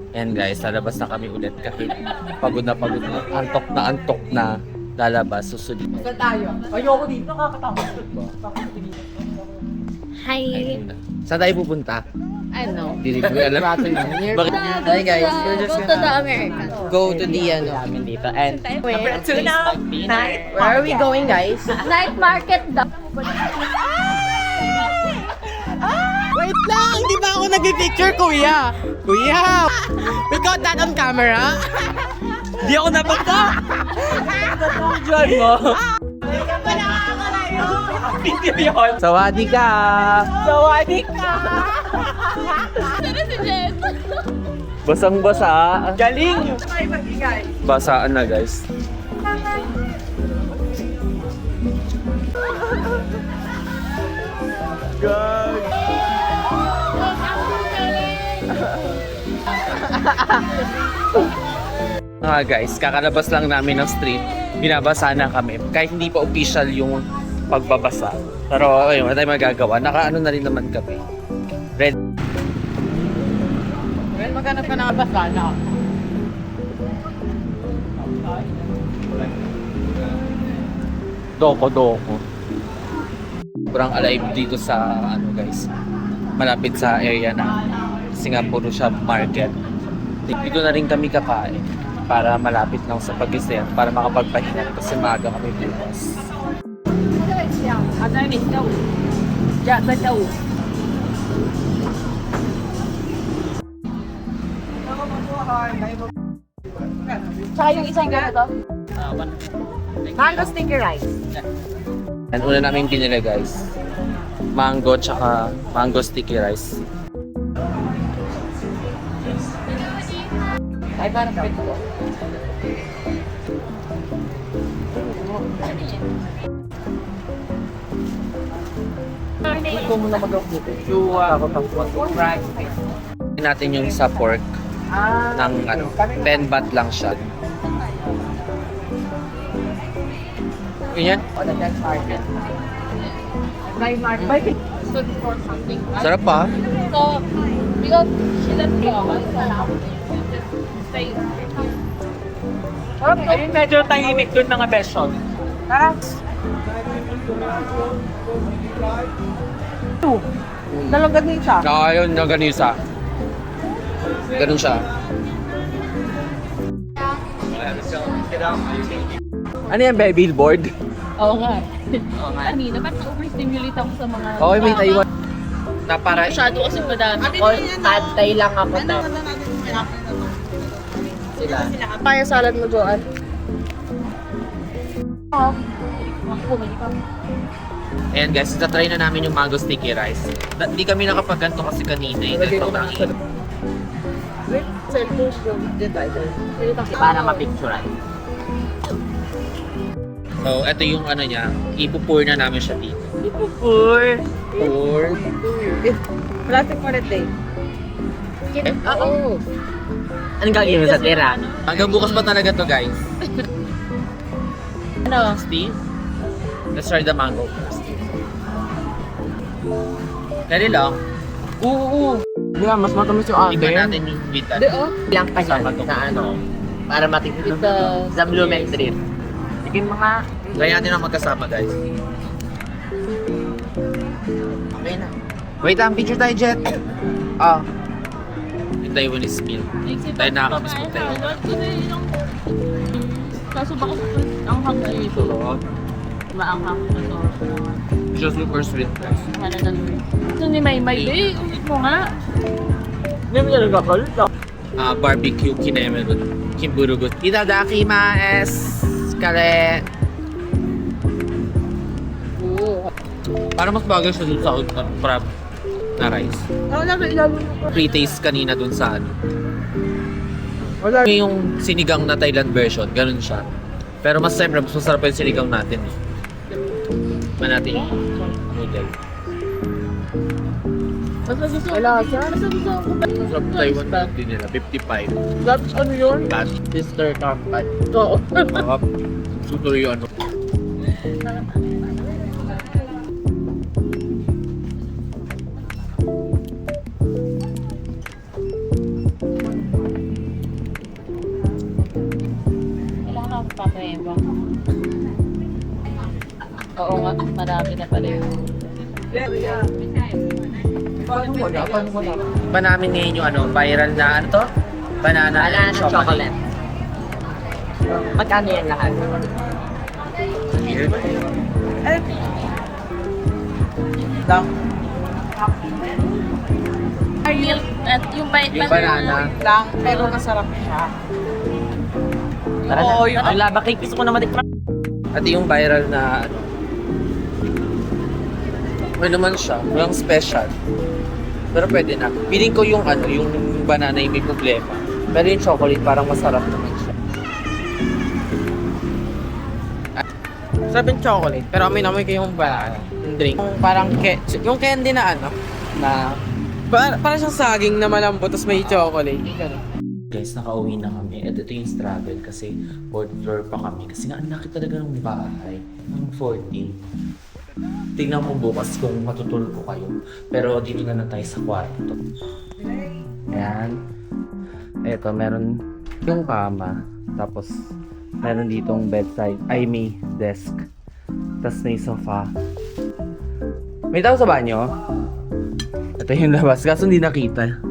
And guys, lalabas na kami ulit kahit pagod na, antok na lalabas, susunod. Saan tayo? Ayoko dito, nakakatawa. Hi. Saan tayo pupunta? Ano? Hindi ko alam. Bakit? Hi guys, we're just Go to the American. go to the Namin dito. And Where? Where are we going guys? Night market daw. Wait lang, hindi ba ako nag-picture kuya? Kuya! We got that on camera? di ako napagta! Diyan mo! Video yun! Sawadi ka! Sawadi ka! Sino si Jen? Basang-basa. Galing! Basaan na guys. Guys, kakalabas lang namin ng street. Binabasa na kami. Kahit hindi pa official yung pagbabasa. Pero ayun, wala tayong magagawa. Nakaano na rin naman kami. Red. Well, maghanap ka ng basana. Doko. Sobrang alive dito sa ano guys. Malapit sa area na Singapore siya market. Dito na rin kami kakain para malapit lang sa pag-isaya para makapagpahinga kasi maaga kami bukas. Tsaka yung isang ganito. Mango sticky rice. And una namin pinili guys, mango tsaka mango sticky rice. Ay, parang pito ko. Ito muna mag-off dito. Ako tapos fried. Natin yung sa pork ng ano, 10 baht lang siya. Yun yan? O, the next market. My market. So, for something. Sarap pa. So, because she left me on. Stay. Ayun, medyo tahimik dun mga besyon. Tara. Dalawang din siya. Ayun, yung ganisa. Ganun siya. Ano yan, baby? Billboard? Oo nga. Kanina, ba't na-overstimulate ako sa mga... Okay, may Taiwan. Na para Masyado kasi madami. Antay lang ako na. Kaya salad mo, Joanne? Ayan guys, itatry na namin yung mango sticky rice. Hindi kami nakapagganto kasi kanina eh. Dahil sobrang init. Para ma-picture. So, ito yung ano niya. Ipupour na namin siya dito. Ipupur. Pour. Plastic mo rin eh. Oo. Anong gagawin mo sa tira? Hanggang bukas pa talaga to guys. Ano? Steve, let's try the mango first. Dali lang. Oo. Yeah, mas matamis yung akin. Iba natin yung bitan. Ilang pa Sa yan patong. na ano, para matipid sa Blumen Street. Sige mga... Try natin ang magkasama guys. Okay na. Wait lang, picture tayo Jet. Ah. Yung Taiwanese meal. Tayo nakakamiss mo tayo. Kaso baka ang hanggang ito. Maanghang ito. Just super sweet guys. Ito ni Maymay. Ulit mo nga. Hindi mo talaga kalit. Barbecue kinemeru. Kimburugut. Itadakimasu. Kare. Para mas bagay siya dun sa crab na rice. Wala na ilalun ko. Pre-taste kanina dun sa ano. Wala. Yung sinigang na Thailand version, ganun siya. Pero mas siyempre, mas masarap yung sinigang natin. Natin yung noodle. Wala siya. Masarap Taiwan din nila, 55. That's ano yun? Bad. Sister Kampan. Oo. Makap. Sutuloy yung ano. Papayabang. Oo nga, marami na pala yung... Ba namin ngayon yung ano, viral na ano to? Banana and chocolate. Magkano yan lahat? Lang. At yung bite Yung banana. Lang, pero masarap siya. Tara na. Oo, yung- Ang lava cake, gusto ko na matikman. At yung viral na ano. Ano naman siya, walang special. Pero pwede na. Feeling ko yung ano, yung banana yung may problema. Pero yung chocolate parang masarap naman siya. Sarap yung chocolate, pero amin ko yung banana. Yung drink. Yung parang yung candy na ano, na para siyang saging na malambot, tapos may chocolate. Ganun. Guys, nakauwi na kami. At ito yung struggle kasi 4th floor pa kami. Kasi nga, ang laki talaga ng bahay. Ang 14. Tingnan ko bukas kung matutulog ko kayo. Pero dito na lang tayo sa kwarto. Ayan. Ito, meron yung kama. Tapos, meron ditong bedside. May desk. Tapos may sofa. May tao sa banyo? Ito yung labas. Kaso hindi nakita.